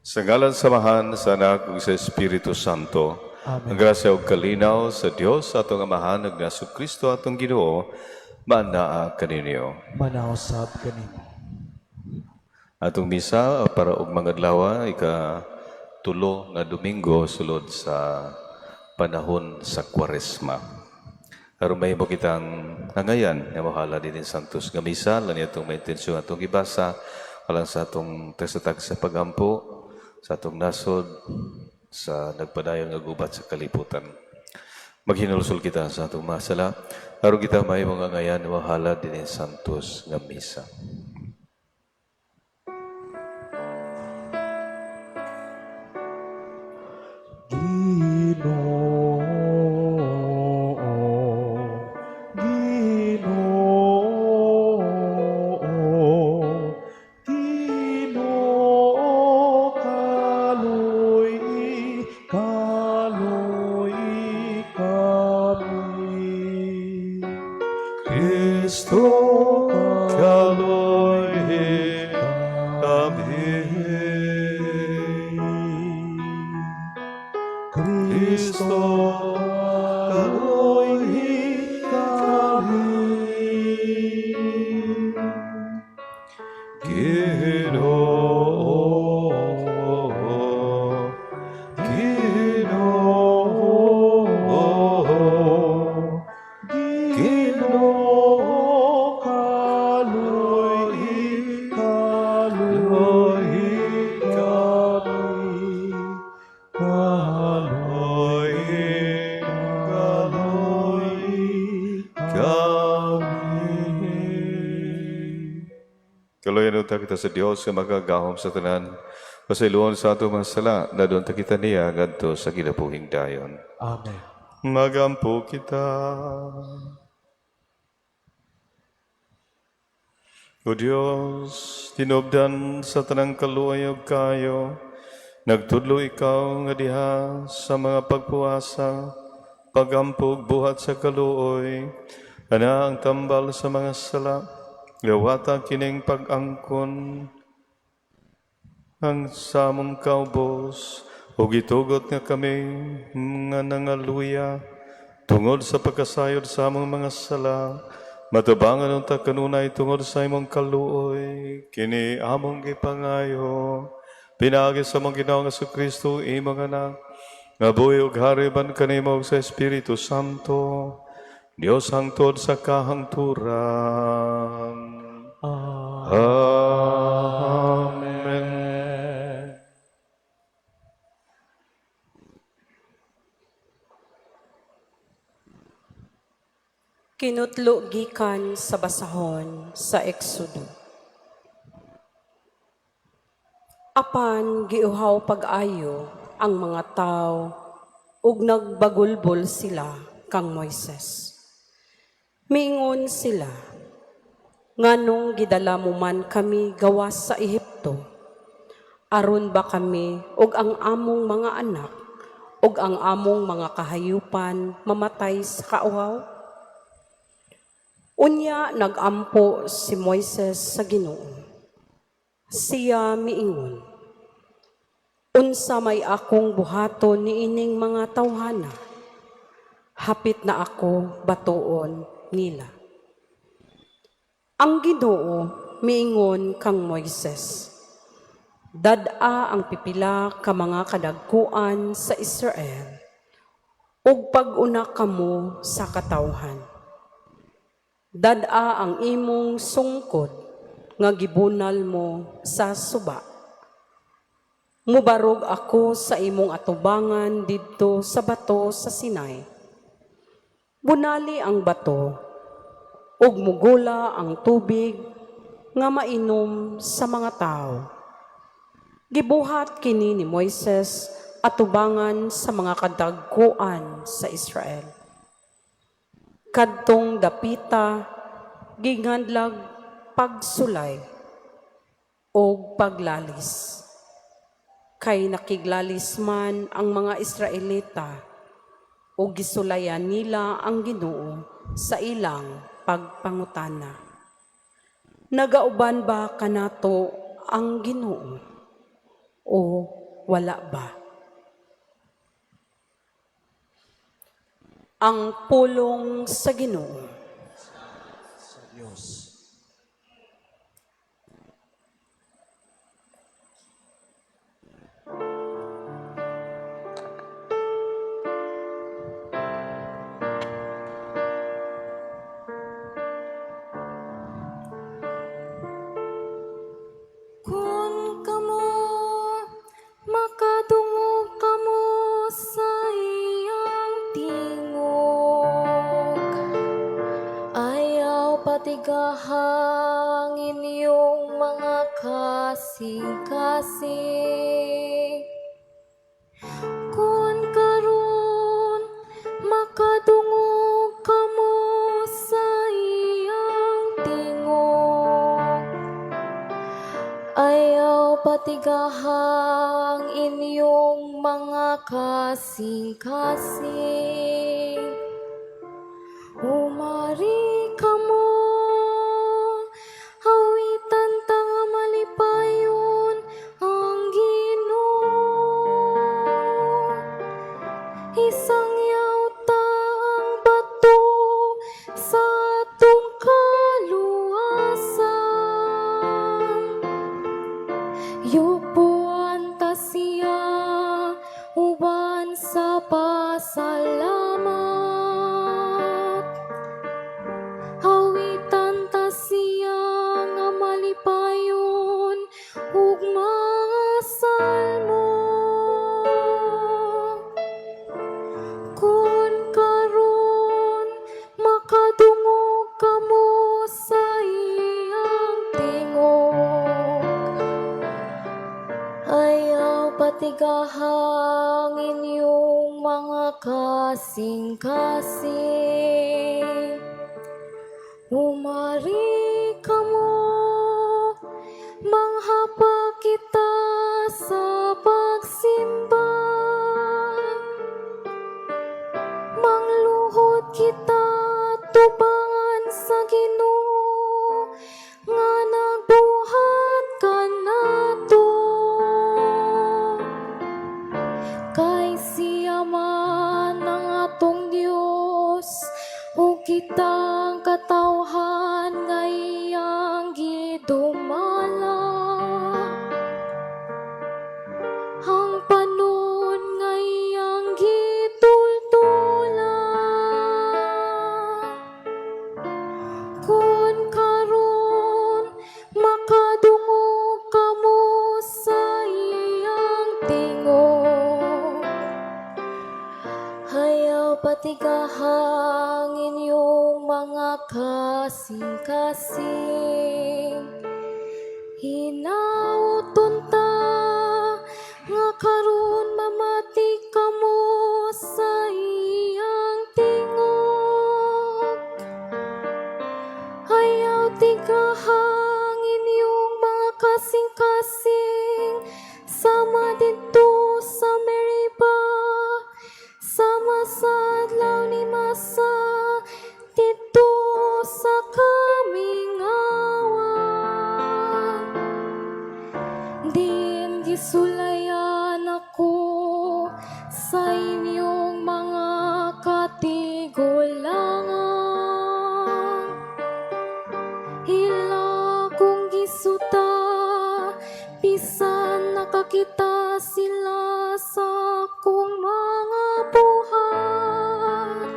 Sa ngalan samahan sa anak ug sa Espiritu Santo, ang grasya ug kalinaw sa Dios atong amahan ug nasu Kristo atong Ginoo maanaa kaninyo. Manausap kanimo. Atong misa para og mga adlaw ika-tulo nga Domingo sulod sa panahon sa Kwaresma. Aron mahimo kitang hangayan nga mahala din santos nga misa lan atong may intensyon atong gibasa alang sa atong tesatag sa pagampo sa atong nasod sa nagpadayon nga gubat sa kalibutan. Maghinulsol kita sa atong masala aron kita mahimo hangayan nga mahala din santos nga misa. Kristo kaloy kami. Kristo kaloy kami. Ginoo, Ginoo, kaloy kami. Kaloyan ta kita sa Dios nga magagahom sa tanan. Pasayloon sa ato mga sala na doon ta kita niya ngadto sa kinabuhing dayon. Amen. Magampo kita. O Diyos, tinubdan sa tanang kaluayog kayo, nagtudlo ikaw nga diha sa mga pagpuasa, pagampog buhat sa kaluoy, ana ang tambal sa mga sala, gawata kining pag-angkon, ang samong kaubos, o gitugot nga kami nga nangaluya, tungod sa pagkasayod sa among mga sala, matabangan ang kanunay tungod sa imong kaluoy, kini among gipangayo, pinagi sa mong Ginoong Jesucristo, imong anak, nga buhi ug hariban kanimo sa Espiritu Santo, Dios hangtod sa kahangturan. Amen. Kinutlo gikan sa basahon sa Exodo. Apan giuhaw pag-ayo ang mga tao ug nagbagulbol sila kang Moises. Miingon sila, nganong gidala mo man kami gawas sa Ehipto? Aron ba kami ug ang among mga anak ug ang among mga kahayupan mamatay sa kauhaw? Unya nagampo si Moises sa Ginoo. Siya miingon, unsa may akong buhaton niining mga tawhana, hapit na ako batuon nila. Ang Ginoo miingon kang Moises, dad-a ang pipila ka mga kadagkuan sa Israel, ug pag-una kamo sa katawhan. Dad-a ang imong sungkod nga gibunal mo sa suba. Mubarog ako sa imong atubangan didto sa bato sa Sinai. Bunali ang bato ug mugula ang tubig nga mainom sa mga tao. Gibuhat kini ni Moises atubangan sa mga kadagkuan sa Israel. Kadtong dapita, ginghadlag pagsulay o paglalis. Kay nakiglalis man ang mga Israelita o gisulayan nila ang Ginoo sa ilang pagpangutana. Nagauban ba kanato ang Ginoo? O wala ba? Ang pulong sa Ginoo. Kung kamo makadungog kamo sa iyang tingog, ayaw patigahang inyong mga kasing-kasing. Kung karon makadungog kamo sa iyang tingog, ayaw patigahang inyong mga kasing-kasing. Umari kamo, hawitan ta nga malipayon ang Ginoo. Isang yauta ang bato sa atong kaluwasan. Yupuan ta siya uban sa pasalamat. Hawitan ta siya nga malipayon ug mga salmo. Kung karon makadungog kamo sa iyang tingog, ayaw patigahang inyong mga kasing-kasing. Umari kamo, manghapa kita sa pagsimba. Mangluhod kita tubangan sa Ginoo nga nagbuhat kanato. Kay siya man ang atong Dios, ug kitang katawhan nga iyang gidumala. Ang panon nga iyang gitultulan. Kung karon makadungog kamo sa iyang tingog, ayaw patigahang inyong mga kasing-kasing. Hinauton ta nga karon mamati kamo sa iyang tingog. Ayaw tigahang inyong mga kasing-kasing. Sama dito sa Meriba, sama sa adlaw ni Masa, dito sa kamingawan. Din gisulayan ako sa inyong mga katigulangan. Hila kong gisuta, bisan nakakita sila sa akong mga buhat.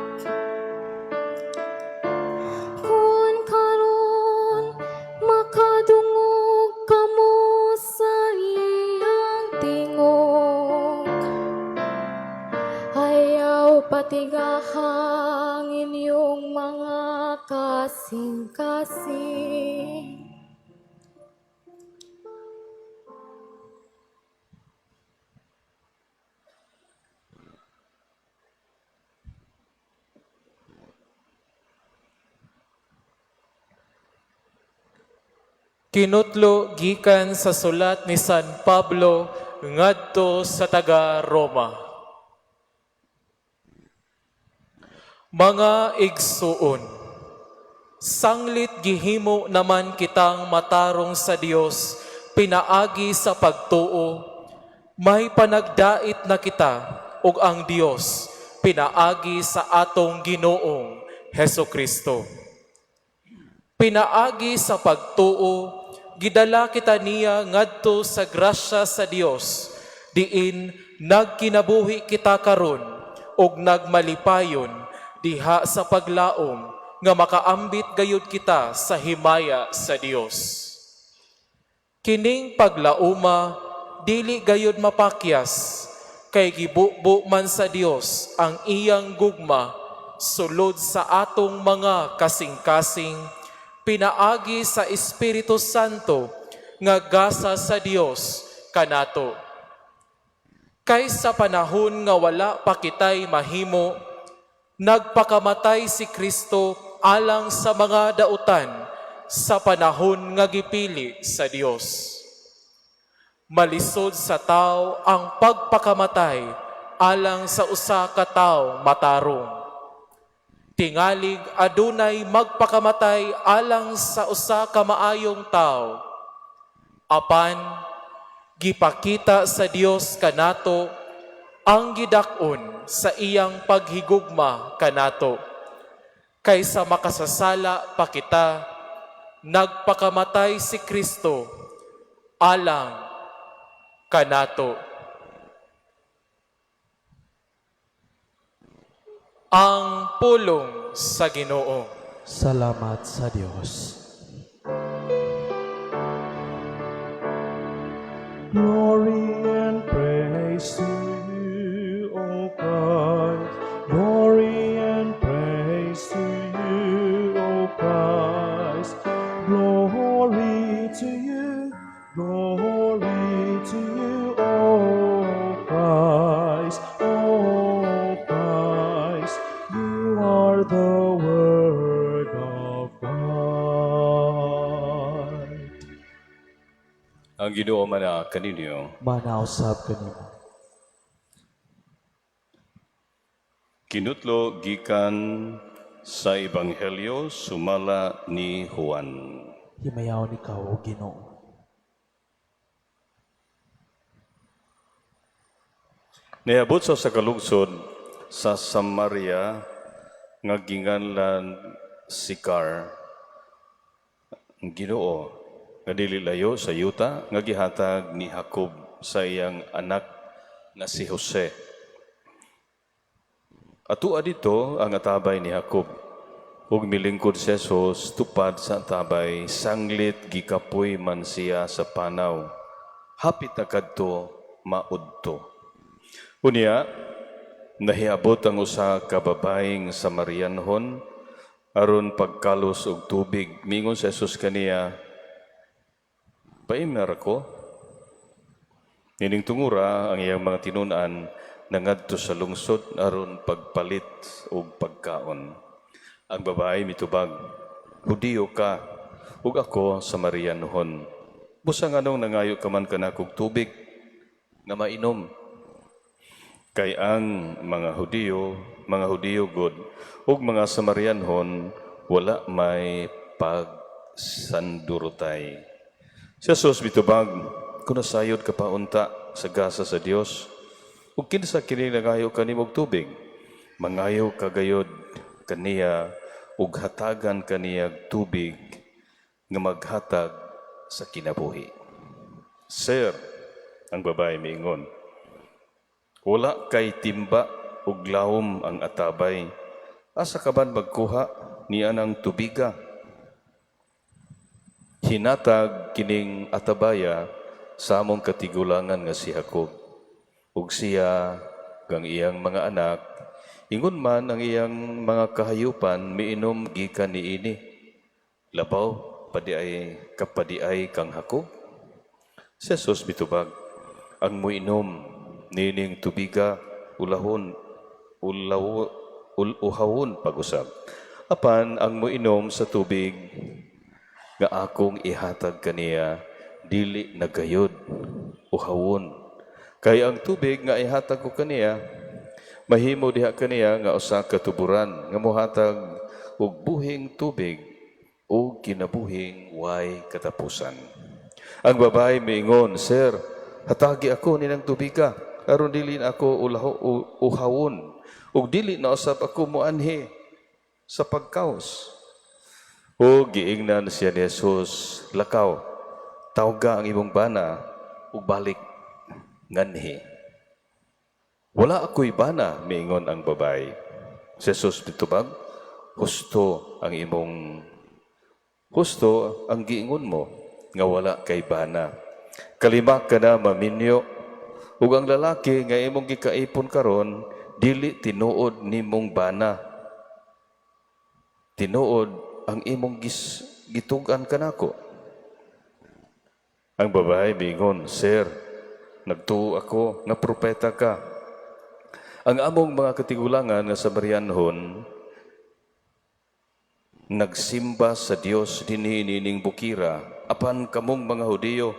Kung karon makadungog kamo sa iyang tingog, ayaw patigahang inyong mga kasing-kasing. Kinutlo gikan sa sulat ni San Pablo ngadto sa taga Roma. Mga igsuon, sanglit gihimo naman kitang matarong sa Dios pinaagi sa pagtuo, may panagdait na kita ug ang Dios pinaagi sa atong Ginoong Heso Kristo. Pinaagi sa pagtuo, gidala kita niya ngadto sa grasya sa Dios, diin nagkinabuhi kita karon ug nagmalipayon diha sa paglaom nga makaambit gayud kita sa himaya sa Dios. Kining paglauma dili gayud mapakyas, kay gibubo man sa Dios ang iyang gugma sulod sa atong mga kasing-kasing, pinaagi sa Espiritu Santo nga gasa sa Dios kanato. Kay sa panahon nga wala pa kitay mahimo, nagpakamatay si Kristo alang sa mga dautan sa panahon nga gipili sa Dios. Malisod sa tao ang pagpakamatay alang sa usa ka tawo matarong. Tingalig adunay magpakamatay alang sa usa ka maayong tao. Apan gipakita sa Dios kanato ang gidak-on sa iyang paghigugma kanato. Kaysa makasasala pa kita, nagpakamatay si Kristo alang kanato. Ang pulong sa Ginoo. Salamat sa Diyos. Glory and praise to you, O God. Glory and praise to you, O Christ. Glory to you, glory to you, O Christ, O Christ. You are the Word of God. Ang Ginoo man kaninyo, Manausap kanimo. kinutlo gikan sa Ebanghelyo sumala ni Juan. Himayaw ni Kao, Ginoo. Niabot sa kalungsod sa Samaria nga ginganlan Sikar, ang Ginoo nga dili layo sa yuta nga gihatag ni Jacob sa iyang anak nga si Jose. Atua dito ang atabay ni Jacob ug milingkod si Jesus tupad sa atabay, sanglit gikapoy man siya sa panaw, hapit na kadto maudto. Unya, nahiabot ang usa ka babaeng Samarianhon aron pagkalos og tubig. Mingon si Jesus kaniya, "Paimnar ko." Nining tungura ang iyang mga tinunan nangadto sa lungsod aron pagpalit og pagkaon. Ang babae mitubag, "Hudiyo ka, ug ako Samarianhon. Busang anong nangayo ka man kanakog tubig nga mainom?" Kay ang mga Hudiyo god ug mga Samarianhon wala may pagsandurotay. Si Jesus mitubag, "Kung nasayod ka pa unta sa gasa sa Dios, ug kinsa kini nangayo kanimog tubig, mangayo ka gayod kaniya ug hatagan kaniyag tubig nga maghatag sa kinabuhi." "Sir," ang babae miingon, "wala kay timba ug lawom ang atabay. Asa ka man magkuha niya ng tubiga?" Hinatag kining atabaya sa among katigulangan nga si Jacob. Ug siya kang iyang mga anak, ingon man ang iyang mga kahayupan miinom gikan niini. Labaw kapadiay kang Jacob? Si Jesus mitubag, "Ang muinom nining tubiga uhawon pag-usab. Apan ang moinom sa tubig nga akong ihatag kaniya dili nagayod uhawon. Kay ang tubig nga ihatag ko kaniya mahimo diha kaniya nga usa ka tuburan nga mohatag og buhing tubig o kinabuhing way katapusan." Ang babae miingon, "Sir, Hatagi ako ninang tubiga, aron dili na ako uhawon, ug dili na usab ako muanhi sa pagkaos. O giingnan siya ni Jesus, lakaw, tawga ang imong bana, ug balik nganhi. Wala ako'y bana, miingon ang babae. Si Jesus bitubag, husto ang giingon mo, nga wala kay bana. Kalima ka na maminyo, ug ang lalaki nga imong gikaipon karon, dili tinuod nimong bana. Tinuod ang imong gitugan kanako. Ang babae miingon, Sir, nagtuo ako nga propeta ka. Ang among mga katigulangan nga Samarianhon nagsimba sa Dios dinhi nining bukira, apan kamong mga Hudiyo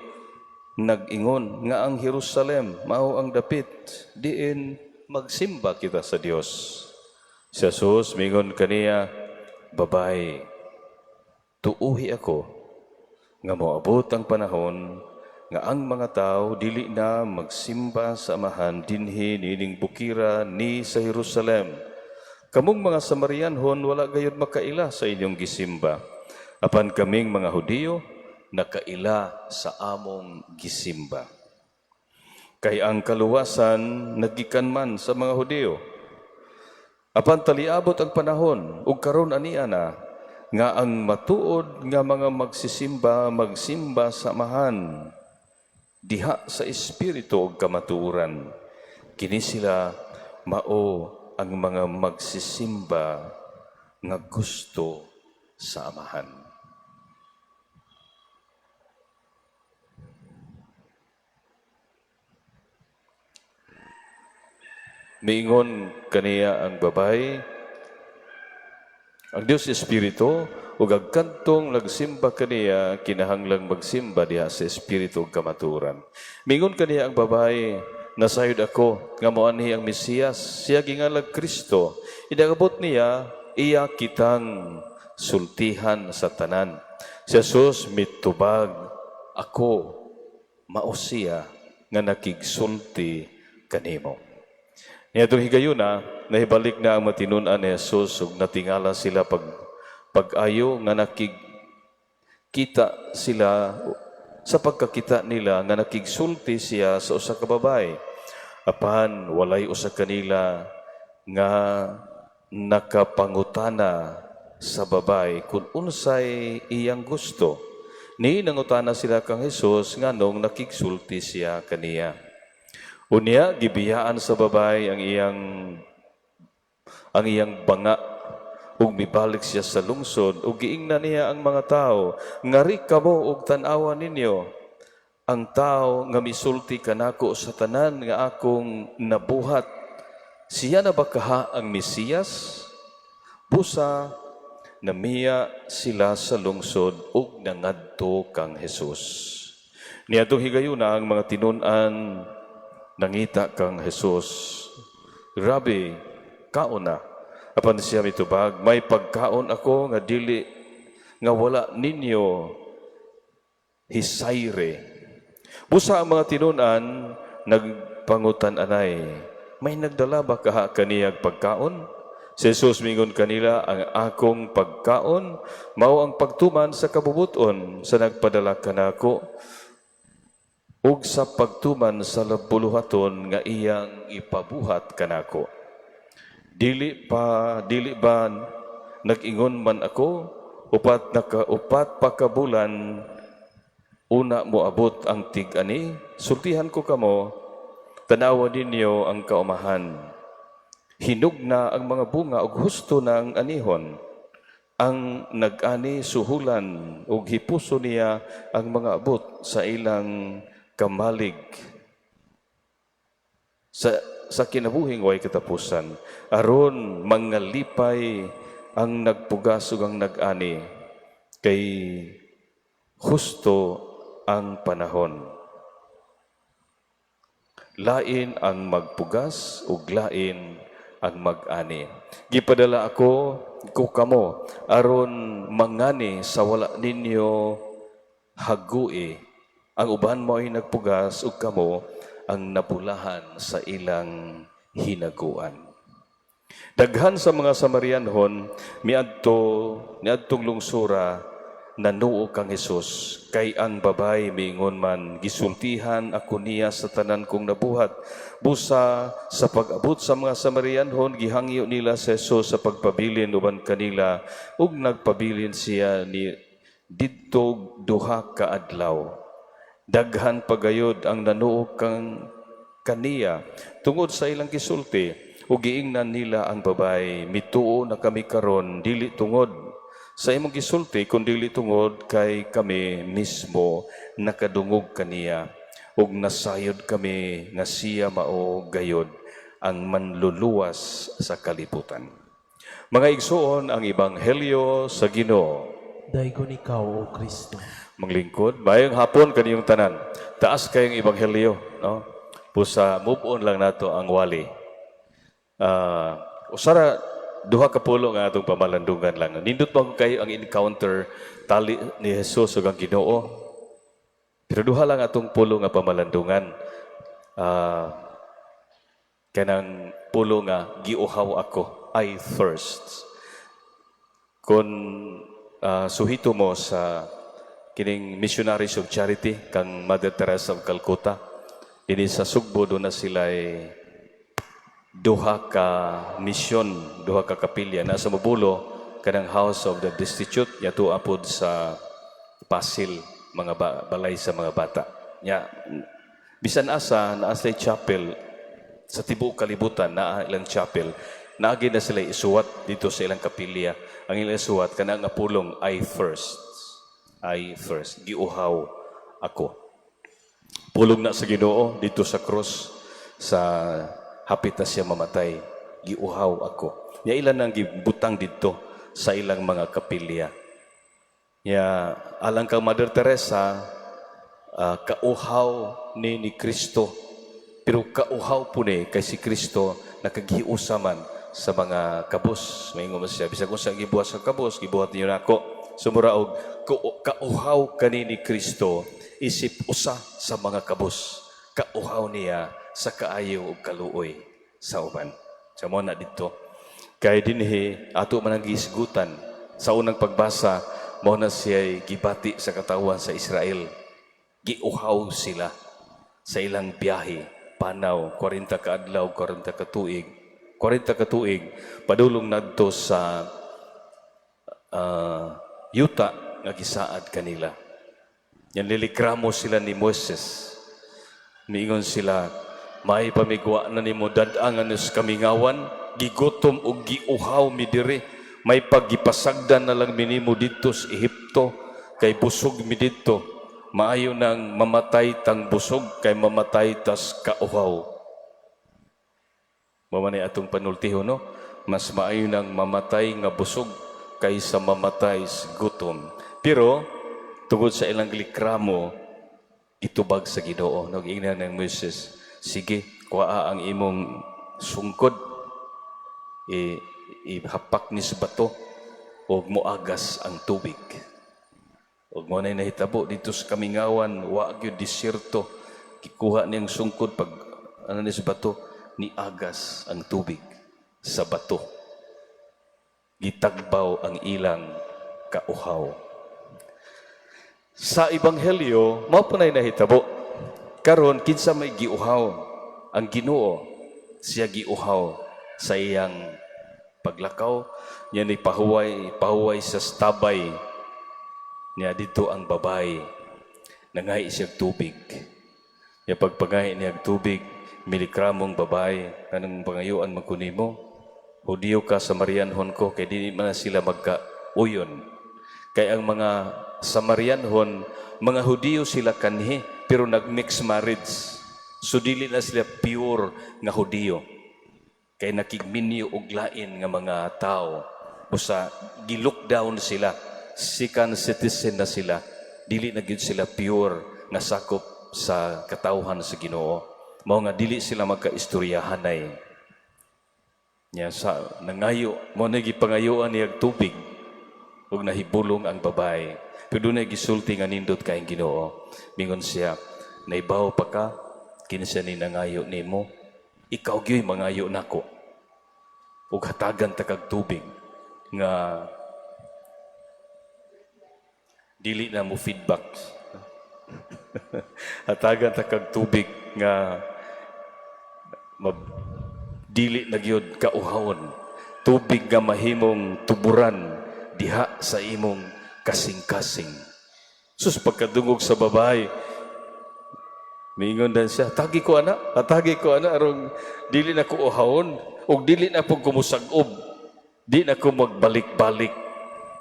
nag-ingon nga ang Jerusalem mao ang dapit diin magsimba kita sa Dios. Si Jesus mingon kaniya, babae, tuuhi ako nga moabot ang panahon nga ang mga tao dili na magsimba sa amahan dinhi nining bukira ni sa Jerusalem. Kamong mga Samarianhon wala gayud makaila sa inyong gisimba. Apan kaming mga Hudiyo nakaila sa among gisimba. Kay ang kaluwasan nagikan man sa mga Hudiyo. Apan taliabot ang panahon ug karon ania na nga ang matuod nga mga magsimba sa amahan diha sa espiritu ug kamatuoran. Kini sila mao ang mga magsisimba nga gusto sa amahan. Miingon kaniya ang babae, ang Dios Espiritu, ug agkantong nagsimba kaniya, kinahanglang magsimba diha sa Espiritu ug kamaturan. Miingon kaniya ang babae, nasayod ako nga moanhi ang Mesiyas, siya gingalag Kristo. Idagabot niya, iya kitang sultihan sa tanan. Si Jesus mitubag, ako mao siya nga nakigsulti kanimo. Niadtong higayuna, nahibalik na ang matinunan ni Jesus ug natingala sila pag-ayo nga nakikita sila sa pagkakita nila nga nakigsulti siya sa usa ka babae. Apan walay usa kanila nga nakapangutana sa babae kung unsay iyang gusto. Ni nangutana sila kang Jesus nganong nakigsulti siya kaniya. Unya gibiyaan sa babae ang iyang banga ug mibalik siya sa lungsod ug giingnan niya ang mga tao, ngari kamo ug tan-awa ninyo ang tao nga misulti kanako sa tanan nga akong nabuhat. Siya na ba kaha ang Mesiyas? Busa namiya sila sa lungsod ug nangadto kang Jesus. Niadtong higayuna ang mga tinun-an nangita kang Jesus, Rabbi, kaon na. Apan siya mitubag, may pagkaon ako nga dili, nga wala ninyo hisayre. Busa ang mga tinunan, nagpangutan anay, may nagdala ba kaha kaniyag pagkaon? Si Jesus mingon kanila, ang akong pagkaon, mao ang pagtuman sa kabubuton sa nagpadala kanako, ug sa pagtuman sa labuluhaton nga iyang ipabuhat kanako. Dili ba nag-ingon man ako, upat pa ka bulan una mo abot ang tig-ani, sultihan ko kamo, tanawa ninyo ang kaumahan. Hinog na ang mga bunga ug husto na ang anihon. Ang nag-ani suhulan ug hipuso niya ang mga abot sa ilang kamalig sa kinabuhing way katapusan, aron mangalipay ang nagpugas ug ang nag-ani, kay husto ang panahon. Lain ang magpugas ug lain ang mag-ani. Gipadala ako kamo aron mangani sa wala ninyo hagui Ang uban mo ay nagpugas ug kamo ang nabulahan sa ilang hinaguan. Daghan sa mga Samarianhon niadtong lungsura nanuo kang Hesus kay ang babay miingon man gisultihan ako niya sa tanan kong nabuhat. Busa sa pag-abot sa mga Samarianhon gihangyo nila sa Hesus sa pagpabilin uban kanila ug nagpabilin siya ni didto duha ka adlaw. Daghan pagayod ang nanuo kang kaniya tungod sa ilang gisulti ug giingnan nila ang babay, mituo na kami karon dili tungod sa imong gisulti kundi tungod kay kami mismo nakadungog kaniya ug nasayod kami nga siya mao gayod ang manluluwas sa kalibutan. Mga igsoon, ang ebanghelyo sa Ginoo. Daigon ikaw, O Kristo. Manglingkod, mayang hapon kaniyong tanan. Taas kayong ebanghelyo, no? Pusa move on lang nato ang wali. Usara duha ka pulo nga atong pamalandungan lang. Nindot pa kayo ang encounter tali ni Jesus ug ang Ginoo. Pero duha lang atong pulo nga pamalandungan. Kanang pulo nga giuhaw ako, I thirst. Kung suhito mo sa kining Missionaries of Charity kang Mother Teresa of Calcutta, ini sa Sugbo doon na sila duha ka misyon, duha ka kapilya na sa Mabulo kanang House of the Destitute yato apod sa Pasil, mga balay sa mga bata. Nya bisan asa naasa chapel sa tibuok kalibutan na ilang chapel, naagi na sila isuwat dito sa ilang kapilya. Ang ilang isuwat kanang nga pulong I first, giuhaw ako. Pulong na sa Ginoo dito sa cross, sa hapit na siya mamatay, giuhaw ako. Nya ilan ang gibutang dito sa ilang mga kapilya. Nya alang kang Mother Teresa, kauhaw ni Kristo, pero kauhaw po ni kay si Kristo nakagiusaman sa mga kabus. Maingon mo siya, bisag kung saan gibuhat sa kabus, gibuhat niyo na ako. Sumura og kauhaw kani ni Kristo isip usa sa mga kabus. Kauhaw niya sa kaayo ug kaluoy sa uban. Sa mo na dito. Kay dinhi ato man ang gisgutan sa unang pagbasa, mao na siya gibati sa katawan sa Israel. Giuhaw sila sa ilang biyahe, panaw 40 ka adlaw, 40 ka tuig. 40 ka tuig padulong nadto sa yuta nga gisaad kanila. Yan lilikramo sila ni Moses. Miingon sila, may pamigwa na nimo dadangan sa kamingawan, gigutom o giuhaw mi diri. May paggipasagdan na lang minimo dito sa Ehipto, kay busog mi dito. Maayo nang mamatay tang busog, kay mamatay tas kauhaw. Mamanay atong panultiho, no? Mas maayo nang mamatay nga busog, kaysa mamatay sa gutom. Pero, tungod sa ilang likramo, itubag sa Ginoo. Nag-ingnan ng Moses, sige, kuha ang imong sungkod, ihapak ni sa bato, o muagas ang tubig. O mo na nahitabo dito sa kamingawan, wag yung disyerto, kikuha niyang sungkod, pag ni sa bato, ni agas ang tubig sa bato. Gitagbaw ang ilang kauhaw. Sa ebanghelyo, mao po na nahitabo. Karon kinsa may giuhaw ang Ginoo, siya giuhaw sa iyang paglakaw, niya ni pahuway sa stabay. Niya dito ang babay, nangahi siya tubig. Niya pagpangahi niya tubig, milikramong babay, kanang pangayuan magkunimo. Hudiyo ka Samarianhon ko, kaya di man sila magka-uyon. Kaya ang mga Samarianhon, mga Hudiyo sila kanhi, pero nag-mix marriage. So dili na sila pure nga Hudiyo. Kaya nakigminyo og lain nga mga tao. Busa, gi-lockdown sila. Second citizen na sila. Dili na gyud sila pure nga sakop sa katawhan sa Ginoo. Mao nga dili sila magka-istoryahanay. Nya sa nangayo mo na gipangayuan niya tubig ug nahibulong ang babae. Pero doon ay gisulti nga nindot kayong Ginoo. Mingon siya, naibaw pa ka, kinsa ni nangayo nimo, ikaw gyud mangayo nako. Ug hatagan ta kag tubig nga dili na mo feedback. Hatagan ta kag tubig nga dili na gyud kauhawon. Tubig nga mahimong tuburan diha sa imong kasing-kasing. Sus, pagkadungog sa babae, mingon dan siya, tagi ko ana, arong dili na ko uhawon, o dili na po kumusag-ob, di na ko magbalik-balik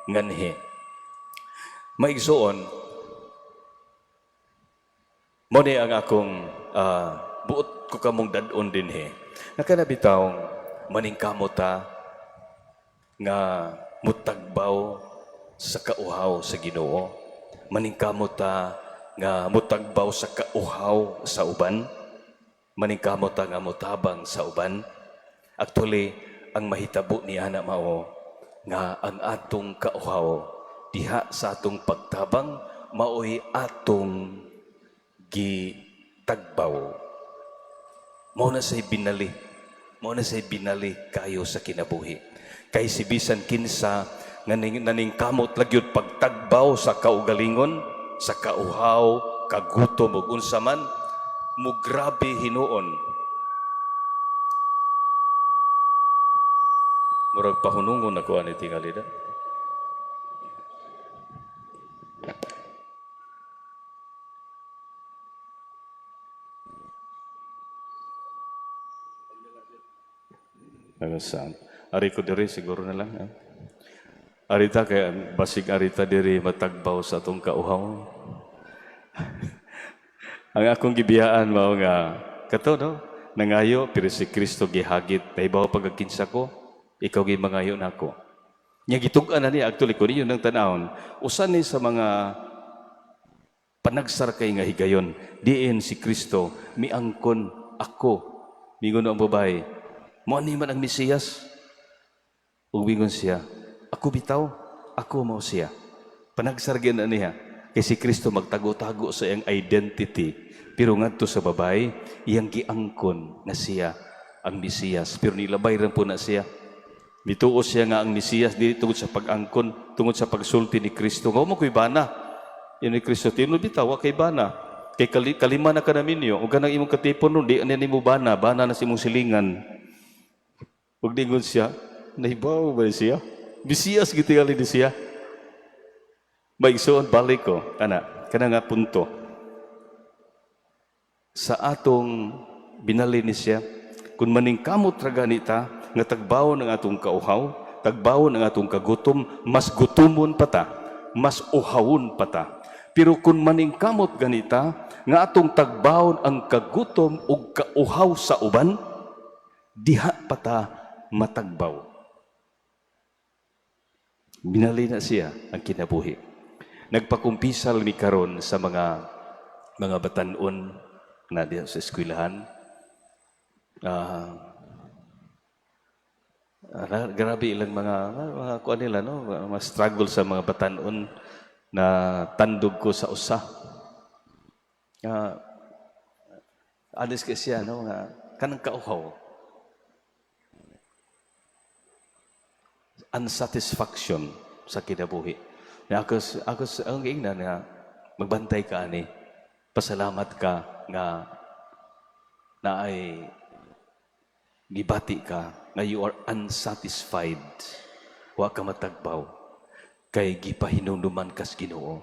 nganhi. Maigsoon, mo ni ang akong buot ko kamong dadon din he. Nakanabitawng maningkamot ta nga mutagbaw sa kauhaw sa Ginoo. Maningkamot ta nga mutagbaw sa kauhaw sa uban. Maningkamot ta nga mutabang sa uban. Actually, ang mahitabo ni ana mao nga ang atong kauhaw diha sa atong pagtabang maoy atong gitagbaw. Mao na say binali. Mao na say binali kayo sa kinabuhi. Kay si bisan kinsa nga naningkamot lagyud pagtagbaw sa kaugalingon, sa kauhaw, kagutom ug unsa man, mo grabe hinuon. Murag pahunungon ako ani tingali da. Saan? Ari ko diri siguro na lang. Arita kaya basig arita diri matagbaw sa atong kauhaw. Ang akong gibiyaan mao nga kato no, nangayo pero si Kristo gihagit paibaw pagkinsa ko, ikaw gi mangayo nako. Nya gitug-an na ni actually ko niyo nang tanawon. Usa ni sa mga panagsar kay nga higayon, diin si Kristo miangkon ako. Mingon ang babae, mo ni man ang Mesiyas. Ug mingon siya, ako bitaw, ako mao siya. Panagsargen na niya. Kay si Kristo magtago-tago sa iyang identity. Pero ngadto sa babae, iyang giangkon na siya ang Mesiyas. Pero nilabay rin po na siya. Bituo siya nga ang Mesiyas, di tungod sa pag-angkon, tungod sa pagsulti ni Kristo. Nga mo ko'y bana. Yan ni Kristo, tinod bitaw, kay bana. Kay kalima na ka namin yun. Huwag ka nang imong katipon nun, di ano mo bana, bana na si mong silingan. Huwag ningon siya, nahibaw ba siya? Mesiyas gitingali ni siya. Maigsoon balik ko, kana nga punto. Sa atong binali ni siya, kung maningkamot ra ganita, nga tagbaw ng atong kauhaw, tagbaw ng atong kagutom, mas gutumon pa ta, mas uhawon pa ta. Pero kung maningkamot ganita, nga atong tagbaw ang kagutom ug kauhaw sa uban, diha pa ta matagbaw. Binali na siya ang kinabuhi. Nagpakumpisal ni karon sa mga batanon na diya sa eskwelahan. Grabe ilang mga kuan nila no, mga struggle sa mga batanon na tandog ko sa usa. Alis ka siya no nga kanang kauhaw. Unsatisfaction sa kinabuhi. Ako ang ingnan nga magbantay ka ani. Pasalamat ka nga na ay gibati ka nga you are unsatisfied. Wa ka matagbaw kay gipahinumduman kas Ginoo.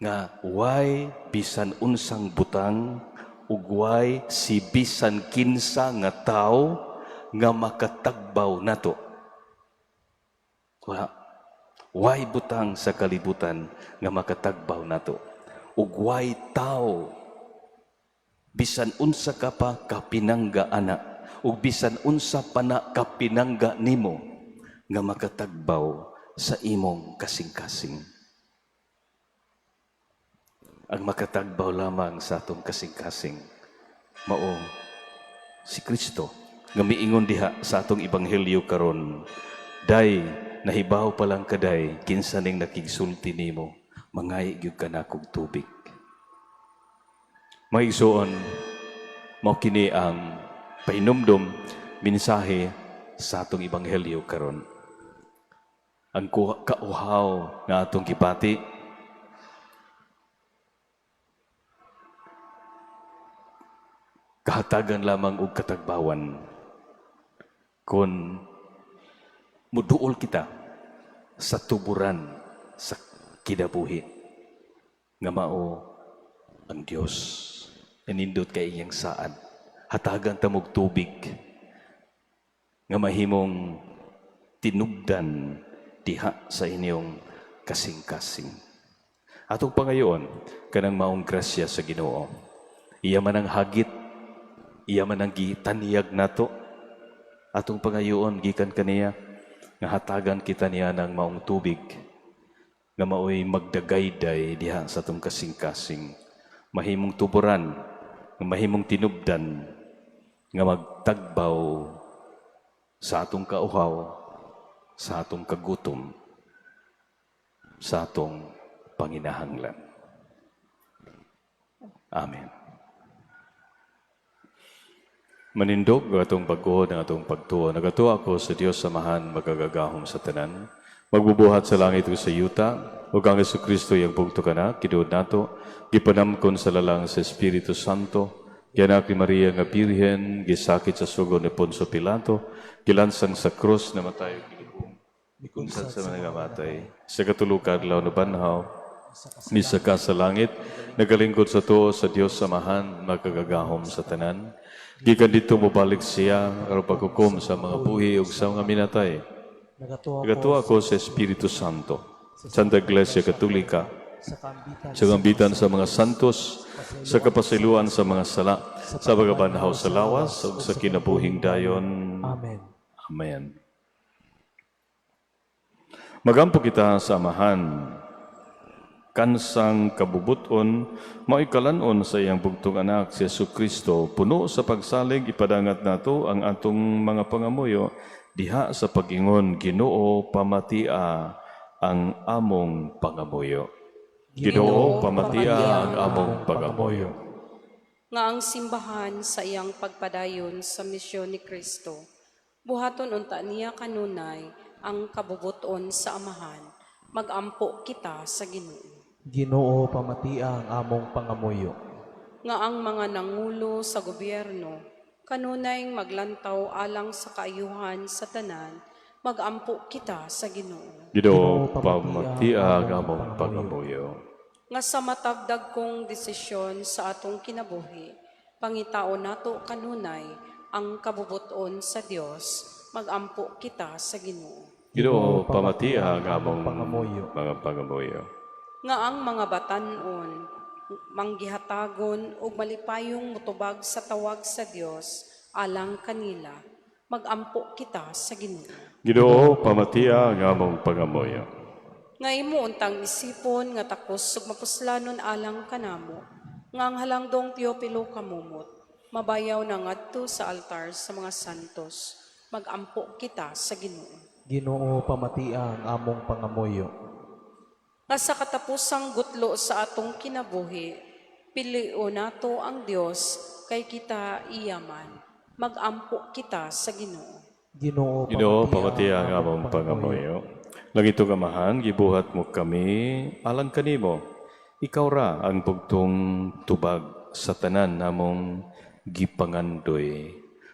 Nga why bisan unsang butang ug why si bisan kinsa nga tao nga makatagbaw nato. Why butang sa kalibutan nga makatagbaw nato? Ug why tao bisan unsa ka pa kapinangga ana ug bisan unsa pa na kapinangga nimo nga makatagbaw sa imong kasing-kasing. Ang makatagbaw lamang sa atong kasing-kasing mao si Kristo nga miingon diha sa atong ebanghelyo karon. Day nahibaw pa lang kaday, kinsa ning nakigsulti nimo, mangayi gyud ka na kog tubig. Maigsuon, mao kini ang pahinumdom, mensahe sa atong ebanghelyo karon. Ang kauhaw nga atong gipati, kahatagan lamang og katagbawan kung muduol kita sa tuburan sa kinabuhi nga mao ang Dios. Nanindot kay iyang saad. Hatagan ta mog tubig nga mahimong tinubdan diha sa inyong kasing-kasing. Atong pangayoon kanang maong grasya sa Ginoo. Iya man ang hagit, iya man ang gitaniyag nato. Atong pangayoon gikan kaniya nga hatagan kita niya ng maong tubig nga maoy magdagayday diha sa atong kasing-kasing. Mahimong tuburan, nga mahimong tinubdan, nga magtagbaw sa atong kauhaw, sa atong kagutom, sa atong panginahanglan. Amen. Manindog ang atong pagkuhod ng atong pagtuo. Nagatuo ako sa Diyos samahan magagagahom sa tanan. Magbubuhat sa langit o sa yuta, o kang Jesucristo yung bugto ka na, kidood nato, gipanamkon sa lalang sa Espiritu Santo, gianak ni Maria nga Birhen, gisakit sa sugo ni Poncio Pilato, gilansang sa krus na matayo gilubong, ikunsat sa mga matay, sa katulukan law na banhaw, misa ka sa langit, nagalingkod sa tuo sa Diyos samahan, magagagahom sa tanan, gikan dito mobalik siya, aron paghukom sa mga buhi ug sa mga minatay. Nagatuwa ko sa Espiritu Santo, Santa Iglesia Katolika, sa kambitan sa mga santos, sa kapasiluan sa mga sala, sa pagabanhaw sa lawas, ug sa kinabuhing dayon. Amen. Amen. Magampo kita sa amahan, kansang kabubuton, maikalanon sa iyang bugtong anak si Jesucristo, puno sa pagsalig, ipadangat nato ang atong mga pangamuyo, diha sa pag-ingon, Ginoo pamatia ang among pangamuyo. Ginoo pamatia ang among pangamuyo. Nga ang simbahan sa iyang pagpadayon sa misyon ni Kristo, buhaton unta niya kanunay ang kabubuton sa amahan, magampo kita sa Ginoo. Ginoo pamatia ang among pangamuyo. Nga ang mga nangulo sa gobyerno, kanunay maglantaw alang sa kaayuhan sa tanan, magampo kita sa Ginoo. Ginoo pamatia ang among pangamuyo. Nga sa matagdag kong desisyon sa atong kinabuhi, pangitao nato kanunay ang kabubuton sa Dios, magampo kita sa Ginoo. Ginoo pamatia ang among pangamuyo. mga pangamuyo. Nga ang mga batanon, manggihatagon o malipayong mutubag sa tawag sa Dios, alang kanila, magampo kita sa Ginoo. Ginoo pamatia ang among pangamuyo. Nga imo untang isipon nga takos ug mapuslanon alang kanamo, nga ang halangdong Teopilo kamumot, mabayaw na ngadto sa altar sa mga santos, magampo kita sa Ginoo. Ginoo pamatia ang among pangamuyo. Nga sa katapusang gutlo sa atong kinabuhi, pilio nato ang Dios kay kita iyaman, magampo kita sa Ginoo. Ginoo pamatia ang among pangamuyo. Langito kamahan, gibuhat mo kami alang kanimo. Ikaw ra ang bugtong tubag sa tanan namong gipangandoy.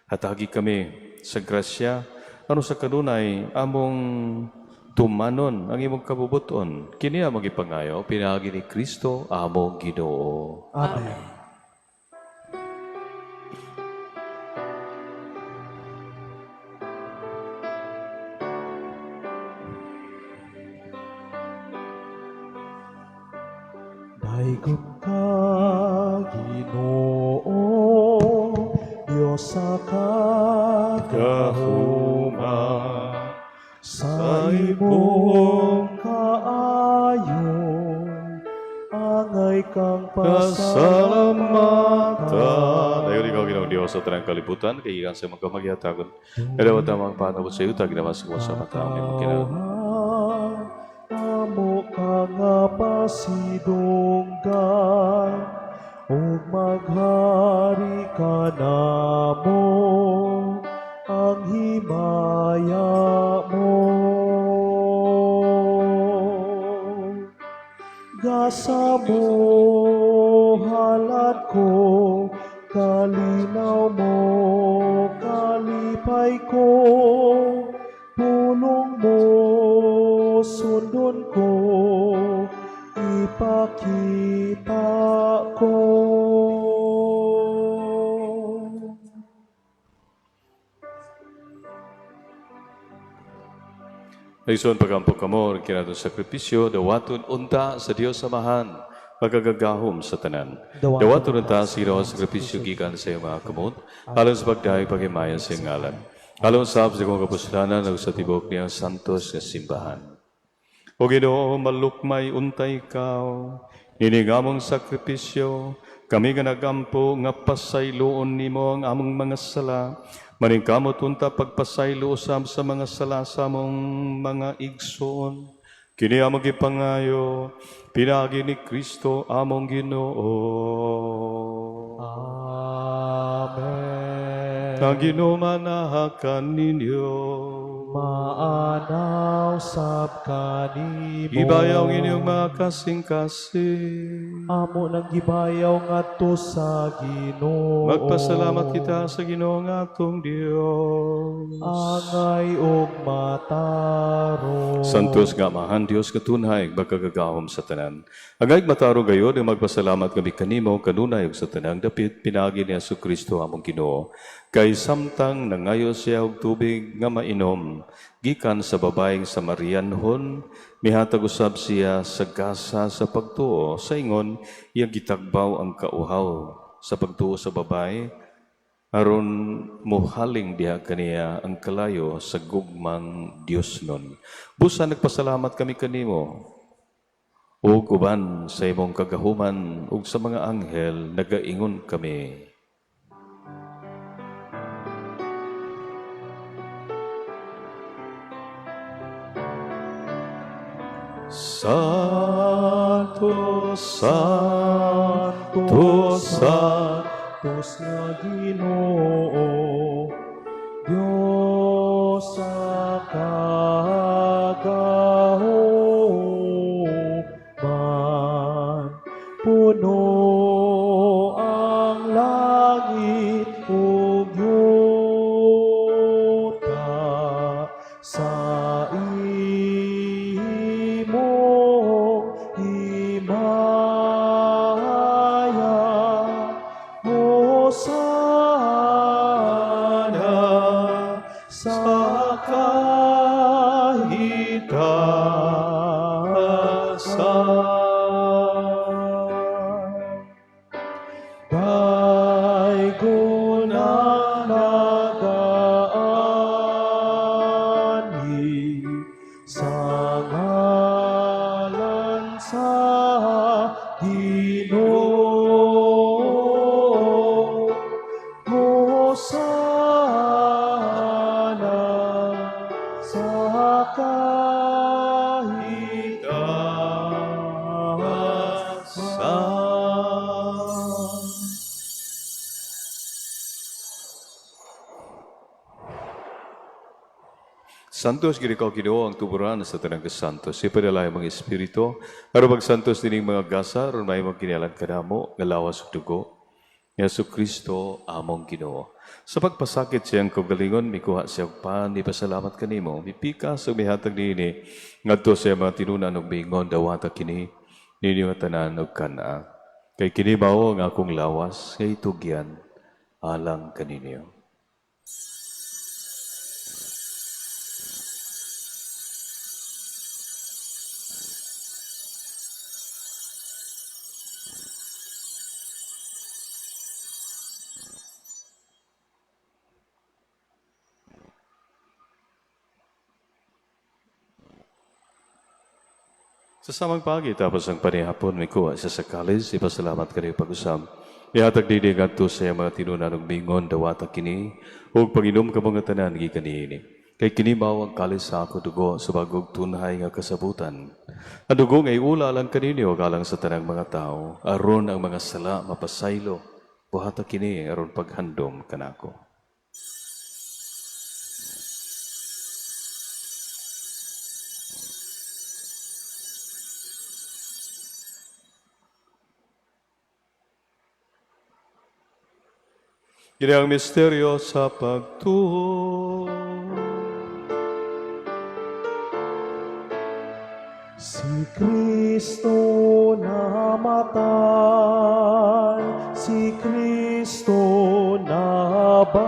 Hatagi kami sa grasya, ano sa kanunay among tumanon ang imong kabubuton. Kini among gipangayo, pinagi ni Kristo among Ginoo. Amen. Daigom ka, Ginoo, Diyos sa Kahuma sa imong kaayo, angay kang pasalamatan. Dayon ikaw Ginoong Dios sa tanang kalibutan, kay ikan sa mga kamagyatagon. Kadawat ang mga panabot sa iyo, taginamas ko sa mataong imong kinahanglan. mga pasidunggan, ug maghari ka namo, ang himaya mo. Gasa mo, halad ko, kalinaw mo, kalipay ko, pulong mo, sundon ko, ipakita ko. Naison pagampok kamo, kinatong sakripisyo, dawaton unta sa Dios Amahan, pagagagahom sa tanan. Dawaton unta sa ginawa sakripisyo gikan sa iyong mga kamot, alang sa pagdahay paghimayan sa iyong ngalan. Alang sa kong kapusdanan, ug sa tibok niyang santos nga simbahan. O Ginoo, malukmay untay ikaw, ninigamong sakripisyo, kami nga nagampo nga pasayloon nimo ang among mga sala, maningkamot unta pagpasaylo usab sa mga sala sa among mga igsoon. Kini among gipangayo, pinagi ni Kristo among Ginoo. Amen. Ang Ginoo manahakan ninyo. Maanaw sab kanimo. Ibayaw ang inyong mga kasing-kasing. Amo nang gibayaw ngadto sa Ginoo. Magpasalamat kita sa Ginoo nga atong Dios. Angay og mataro. Santos nga Amahan Dios katunhay magkagagahom sa tanan. Agay mataro gayod ang magpasalamat kami kanimo kanunay ug sa tanang dapit pinagi ni Jesucristo among Ginoo. Kay samtang nangayo siya og tubig nga mainom gikan sa babaeng Samarianhon, mihatag usab siya sa gasa sa pagtuo sa ingon iya gitagbaw ang kauhaw sa pagtuo sa babae aron muhaling diha kaniya ang kalayo sa gugmang Dios nun. Busa nagpasalamat kami kanimo ug uban sa imong kagahuman ug sa mga anghel nagaingon kami. Santo, Santo, Santos nga Ginoo, Diyos sa kagahuman, puno ang langit ug yuta sa imong himaya. Hosana sa kahitasan. Daigon ang nagaani sa ngalan sa Ginoo. Hosana sa kahitasan. Santos gid ikaw Ginoo ang tuburan sa tanang kasantos. Ipadala ang mga espiritu aron magsantos dining mga gasa aron may magkinalan kadamo nga lawas ug dugo ni Jesucristo among Ginoo. Sa pagpasakit siyang kaugalingon mikuha siya og pan ipasalamat kanimo. Mipika sa mihatag niini ngadto sa mga tinunan ug bingon dawata kini ninyo nga tanan ug kana. Kay kini mao ang akong lawas nga itugyan alang kaninyo. Sa samang pagi, tapos ang panihapon, may kuha siya sa kalis, ipasalamat ka rin pag-usam. Ihatag din ngadto sa mga tinunan ng bingon, dawata kini, ug pag-inom ka mga tanan, gikaniini. Kay kini mao ang kalis sa ako dugo, sa bagog tunhay nga kasabutan. Ang dugo ngay ula lang kaninyo galang sa tanang mga tao, aron ang mga sala mapasaylo, buhata kini aron paghandom kanako. Kini ang misteryo sa pagtuo. Si Kristo namatay, si Kristo nabanhaw,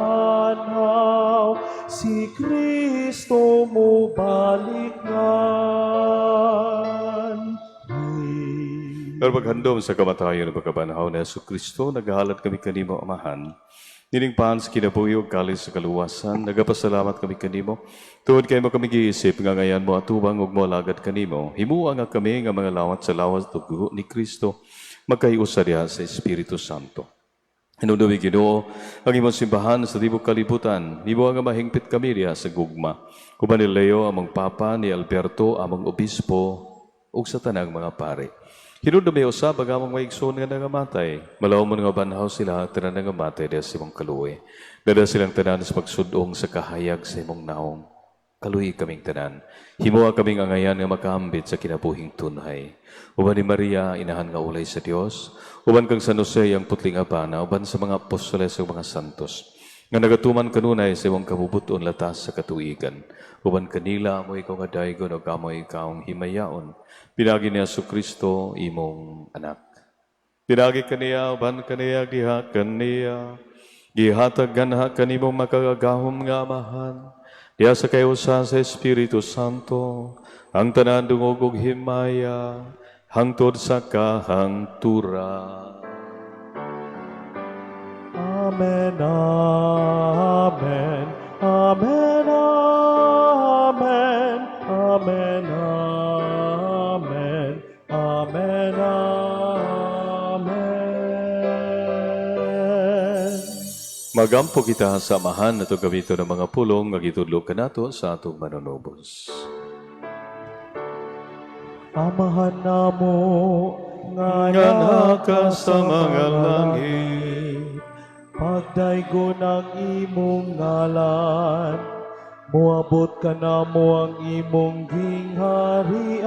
si Kristo mo baliknan. Pero paghandom sa kamatayon ng pagkabanhaw na Yesu Kristo, naghahalat kami kanimo, Amahan. Niningpahan sa kinabuhi ug kalis sa kaluwasan, nagapasalamat kami kanimo. Tuod kay mo kami giisip nga ngayan mo atubang ug moalagad kanimo. Himuwa nga kami nga mga lawat sa lawat ug dugo ni Kristo magkaiusa diha sa Espiritu Santo. Hinunduwi Ginoo ang imong simbahan sa tibok kalibutan. Himuwa nga mahingpit kami diha sa gugma. Kuba ni Leo among papa, ni Alberto among obispo ug sa tanang mga pare. Hinundumi usab ang among maigsoon nga nangamatay. Malaw mo nga banhaw sila tanan nangamatay diha sa imong kaluoy. Dada silang tanan sa pagsudong sa kahayag sa imong naong. Kaluoy kaming tanan. Himuwa kaming angayan nga makahambit sa kinabuhing tunhay. Uban ni Maria, inahan nga ulay sa Dios. Uban kang San Jose ang putling abana. Uban sa mga apostoles ug mga santos. Nga nagatuman kanunay sa imong kabubuton latas sa katuigan. Uban kanila mo ikaw nga daygon ug amo ikaw himayaon. Pinagi ni Yesu Kristo imong anak. Pinagi kaniya, uban kaniya, giha kaniya. Gihatag ganha kanimong makagagahom nga Amahan. Diya sa kayusa sa Espiritu Santo, ang tanan dungog ug himaya, hangtod sa kahangturan. Amen, amen, amen, amen, amen, amen, amen, amen. Magampo kita sa Amahan na gabito ng mga pulong nga gitudlo kanato sa atong manunubos. Amahan namo nga Nga naka sa mga langit, pagdaygon ang imong ngalan, moabot ka namo ang imong gingharian,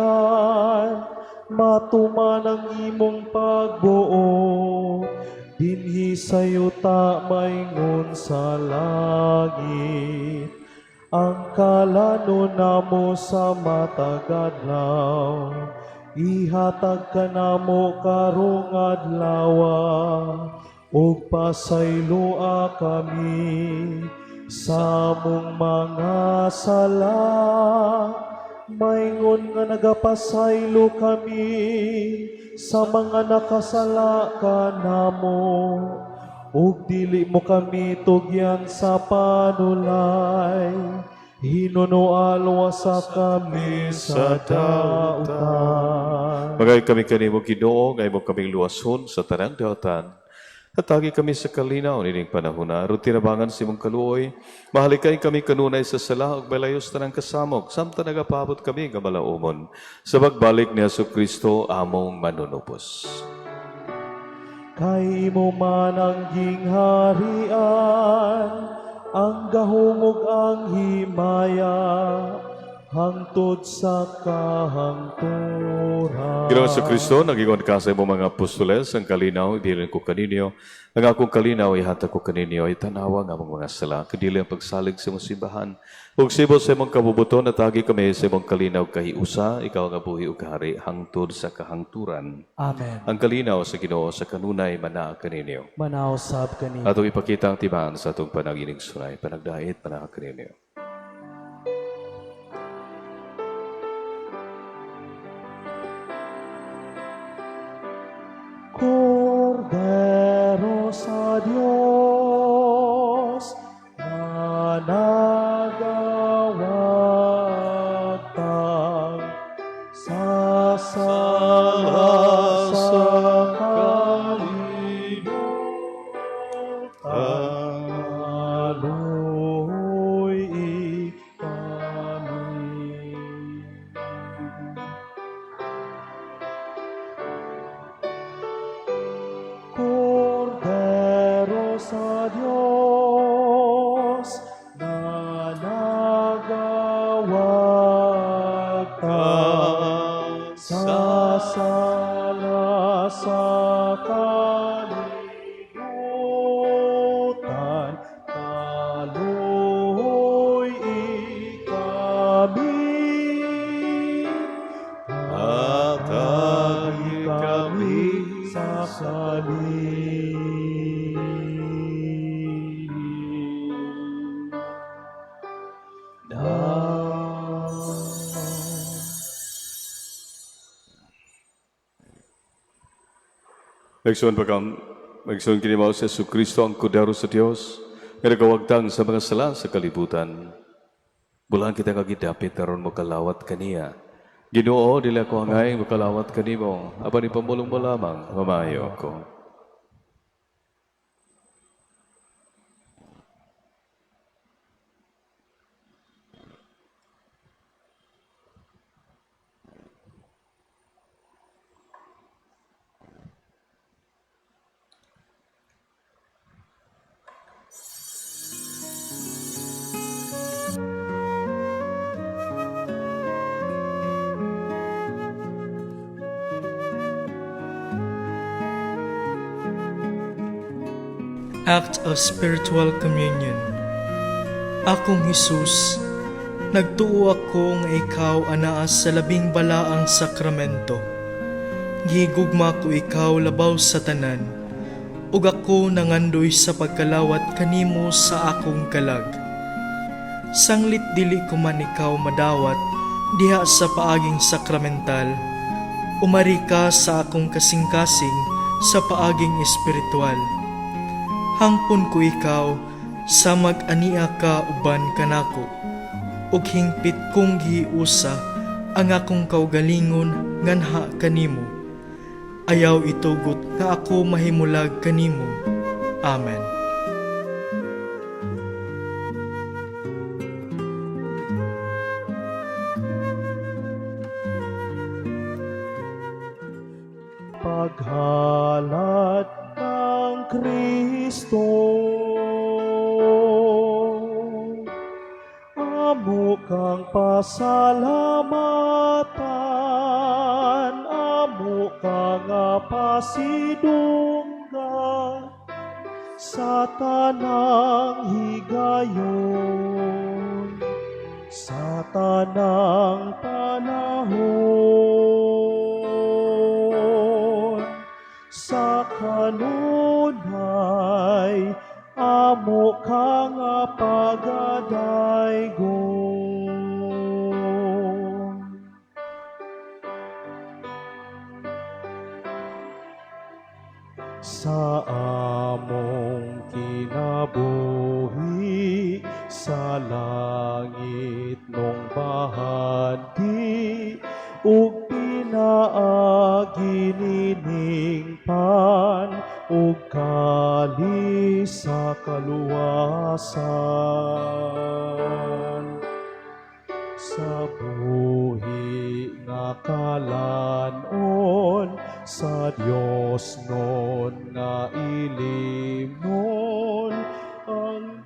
matuman ang imong pagbuo, dinhi sa yuta maingon sa langit. Ang kalano namo sa matagadlaw, ihatag ka namo karong adlawa, ug pasayloa kami sa among mga sala. Maingon nga nagapasaylo kami sa mga nakasala kanamo, ug dili mo kami tugyan sa panulay, hinunualwa sa kami sa dautan. magay kami kanimo Ginoo, ngay mo kaming luwason sa tanang dautan. Hatagi kami sa kalinaw nining panahon na aron tinabangan si mong kaluoy. Mahalikay kami kanunay sa sala ug malayos tanang kasamok. Samtang nagapabot kami nga malaumon sa pagbalik ni Yesu Kristo among manunubos. Kay imo man ang gingharian, ang gahumog ang himaya, hangtod sa kahangturan. Ginoong Yesu Kristo, nagingon ka sa imong mga apostoles, ang kalinaw, ibilin ko kaninyo. Ang akong kalinaw, ihatag ko kaninyo, ay tanawa nga mong mga sala, kadili ang pagsalig sa imong simbahan. Ug sibot sa imong kabubuton, natagi kami sa imong kalinaw kahiusa, ikaw nga buhi ug hari, hangtod sa kahangturan. Amen. Ang kalinaw sa Ginoo sa kanunay mana kaninyo. Manausab kani. Atong ipakita ang timaan sa atong panagining sunay, panagdait mana kaninyo. Cordero sa Dios, na nagawagtang sa sala sa kalibutan, aluy sa sala sa kalibutan, kaluoy ikami, atagi kami sa Magsun kini mao sa Yesu Kristo ang kudaro sa Dios, nga nagawagtang sa mga sala sa kalibutan. Bulan kita kagidapit aron makalawat kaniya. Ginoo dili ko hangay makalawat kanimo, apan ipamulong mo lamang mamayo ko. Act of Spiritual Communion. Akong Hesus, nagtuo ako nga ikaw anaas sa labing balaang sakramento. Gigugma ko ikaw labaw sa tanan, ug ako nangandoy sa pagkalawat kanimo sa akong kalag. Sanglit dili ko man ikaw madawat diha sa paaging sakramental, umari ka sa akong kasing-kasing sa paaging espiritual. Hangpon ko ikaw sa mag-ania ka uban kanako, ug hingpit kong giusa ang akong kaugalingon nganha kanimo. Ayaw itugot nga ako mahimulag kanimo. Amen. paghalad ng Kristo. Amo kang pasalamatan, amo kang pasidunggan sa tanang higayon, sa tanang panahon. Sa kanunay, amo kang pagadaygon. Sa among kinabuhi, sa langit nung bahagi, ug pinaagi nining pan, ug kali sa kaluwasan. Sa buhi nga kalanon, sa Dios non nga ilimnon, ang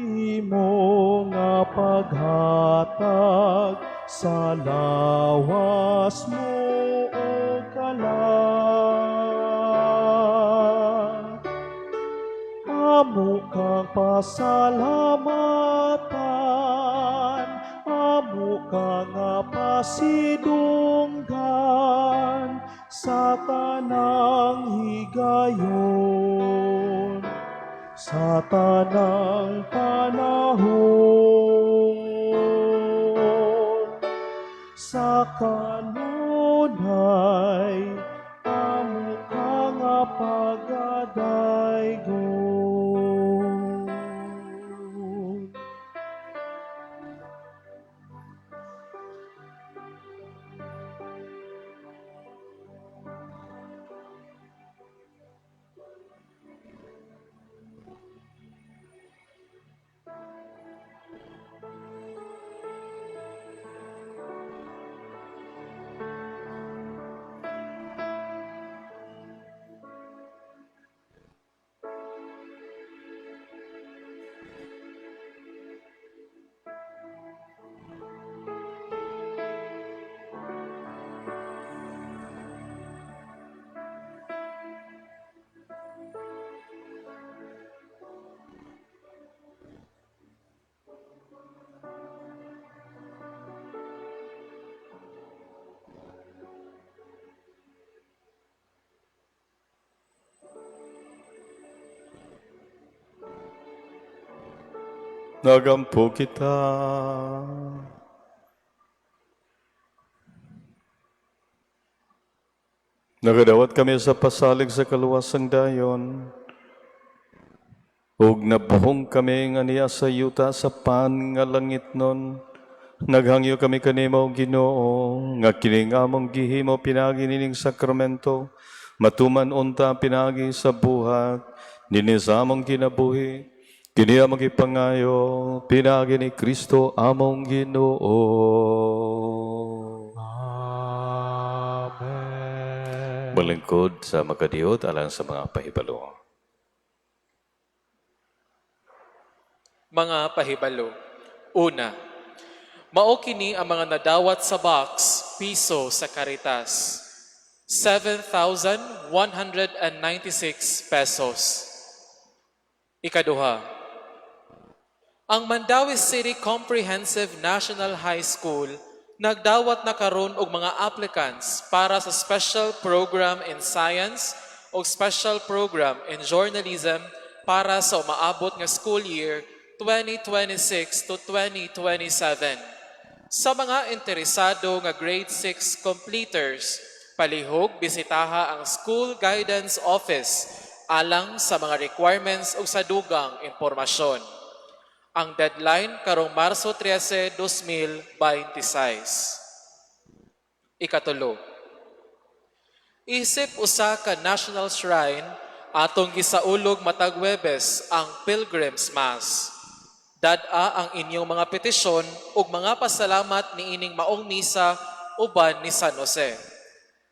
imo nga paghatag sa lawas mo o kalag. Amo kang pasalamatan, amo kang pasidunggan sa tanang higayon, sa tanang panahon. Sa kanunay, amo kang pagadaygon. nagampo kita. Nagadawat kami sa pasalig sa kaluwasang dayon, ug nabuhong kami nga niya sa yuta sa pan nga langit nun. Naghangyo kami kanimo, Ginoo, nga kining among gihimo pinagi nining sakramento, matuman unta pinagi sa buhat, nini sa among kinabuhi, kini among ipangayo, pinagi ni Kristo among Ginoo. Amen. Balingkod sa makadiyot alang sa mga pahibalo. Mga pahibalo. Una, mao kini ang mga nadawat sa box piso sa Caritas. 7,196 pesos. Ikaduha, ang Mandawi City Comprehensive National High School nagdawat na karon og mga applicants para sa Special Program in Science o Special Program in Journalism para sa umaabot nga school year 2026 to 2027. Sa mga interesado nga grade 6 completers, palihog bisitaha ang School Guidance Office alang sa mga requirements o sa dugang impormasyon. Ang deadline karong Marso 13, 2026. Ikatulo, isip usa ka National Shrine atong gisaulog matag Huwebes ang Pilgrim's Mass. Dad-a ang inyong mga petisyon ug mga pasalamat niining maong misa uban ni San Jose.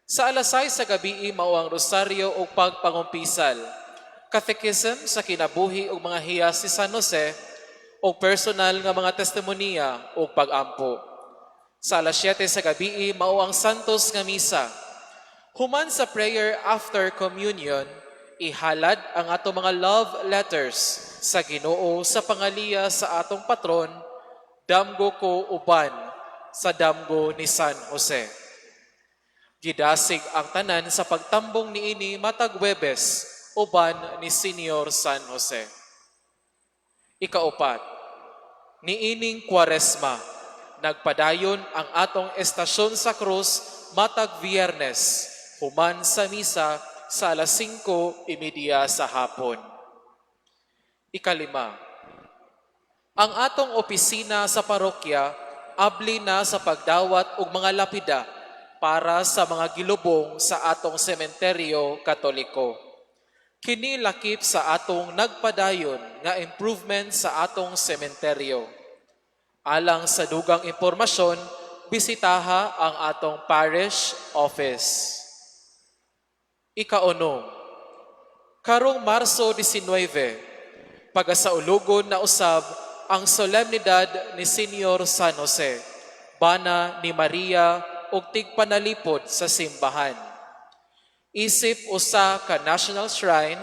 Sa alasay sa gabii mao ang rosaryo ug pagpangumpisal, catechism sa kinabuhi ug mga hiyas si San Jose ug personal nga mga testimonya ug pag-ampo. Sa alas 7 sa gabii mao ang Santos nga misa. Human sa prayer after communion, ihalad ang ato mga love letters sa Ginoo sa pangaliya sa atong patron, damgo ko uban sa damgo ni San Jose. Gidasig ang tanan sa pagtambong niini matag Huwebes uban ni Senior San Jose. Ikaupat, niining Kwaresma, nagpadayon ang atong estasyon sa krus matag Biyernes, human sa misa sa alas 5:30 sa hapon. Ikalima, ang atong opisina sa parokya abli na sa pagdawat og mga lapida para sa mga gilubong sa atong sementeryo Katoliko. Kini lakip sa atong nagpadayon nga improvement sa atong sementeryo. Alang sa dugang impormasyon, bisitaha ang atong parish office. Ikauno, karong Marso 19, pagasaulugon na usab ang solemnidad ni Senior San Jose, bana ni Maria ug tigpanalipod sa simbahan. Isip usa ka National Shrine,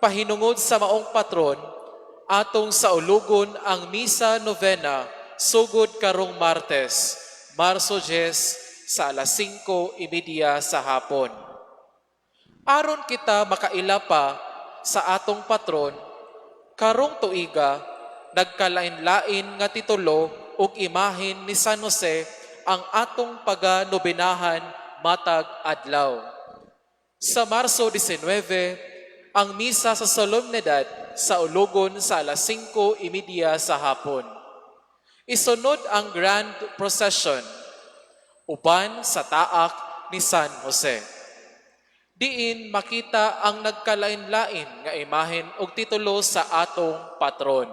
pahinungod sa maong patron, atong saulugon ang Misa Novena sugod karong Martes, Marso 10 sa alas 5:30 sa hapon. Aron kita makaila pa sa atong patron, karong tuiga, nagkalain-lain nga titulo ug imahin ni San Jose ang atong paganobenahan matag adlaw. Sa Marso 19, ang misa sa solemnidad sa ulugon sa alas 5:30 sa hapon. Isunod ang Grand Procession, uban sa taak ni San Jose. Diin makita ang nagkalain-lain nga imahen og titulo sa atong patron.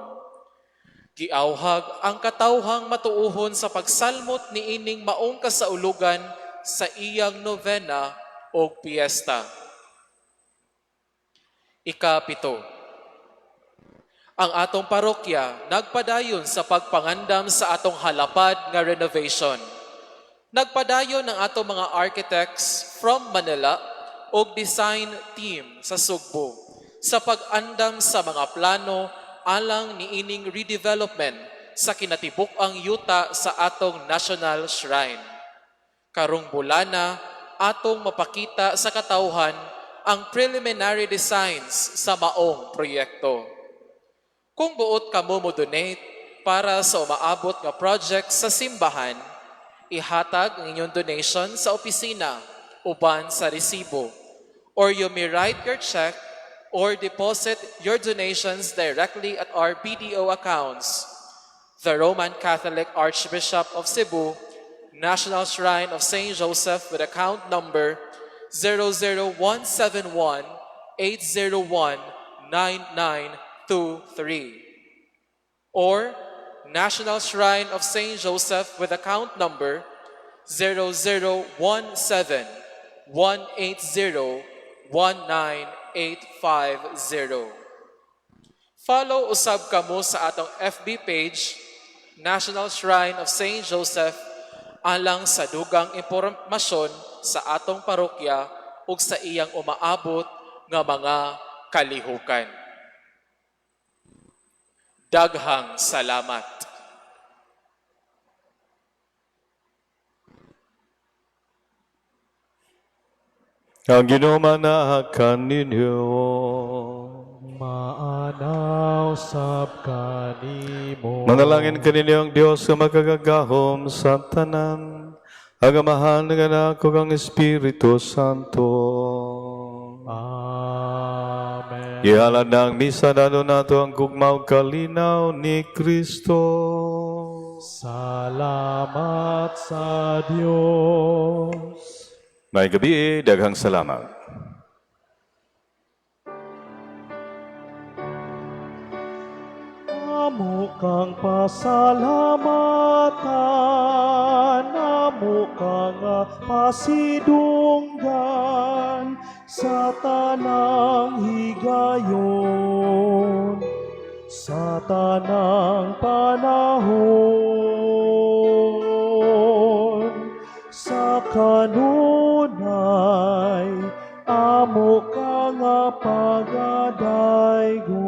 Giauhag ang katawhang matuuhon sa pagsalmot niining maong kasaulugan sa iyang novena o piyesta. Ikapito, ang atong parokya nagpadayon sa pagpangandam sa atong halapad nga renovation. Nagpadayon ang atong mga architects from Manila o design team sa Sugbo sa pag-andam sa mga plano alang niining redevelopment sa kinatibuk-ang yuta sa atong National Shrine. Karong bulana, atong mapakita sa katawhan ang preliminary designs sa maong proyekto. Kung buot kamo mo donate, para sa umaabot nga project sa simbahan, ihatag ang inyong donation sa opisina uban sa resibo. Or you may write your check or deposit your donations directly at our BDO accounts. The Roman Catholic Archbishop of Cebu, National Shrine of St. Joseph with account number 00171-801-9923. Or National Shrine of St. Joseph with account number 0017180-190-1950. Follow usab kamo sa atong FB page, National Shrine of St. Joseph, alang sa dugang impormasyon sa atong parokya ug sa iyang umaabot nga mga kalihukan. Daghang salamat. Ang ginumanahakan ninyo, Maanaw sab kanimo. manalangin kaninyo ang Diyos sa magagagahom sa tanan, agamahan ng anak ug ang Espiritu Santo. Amen. Ihalad na ang misa nano nato ang gugmaw kalinaw ni Kristo. Salamat sa Diyos. May gabi, daghang salamat. Amo kang pasalamatan, amo kang pasidunggan sa tanang higayon, sa tanang panahon, sa kanunay, amo kang pagadaygon.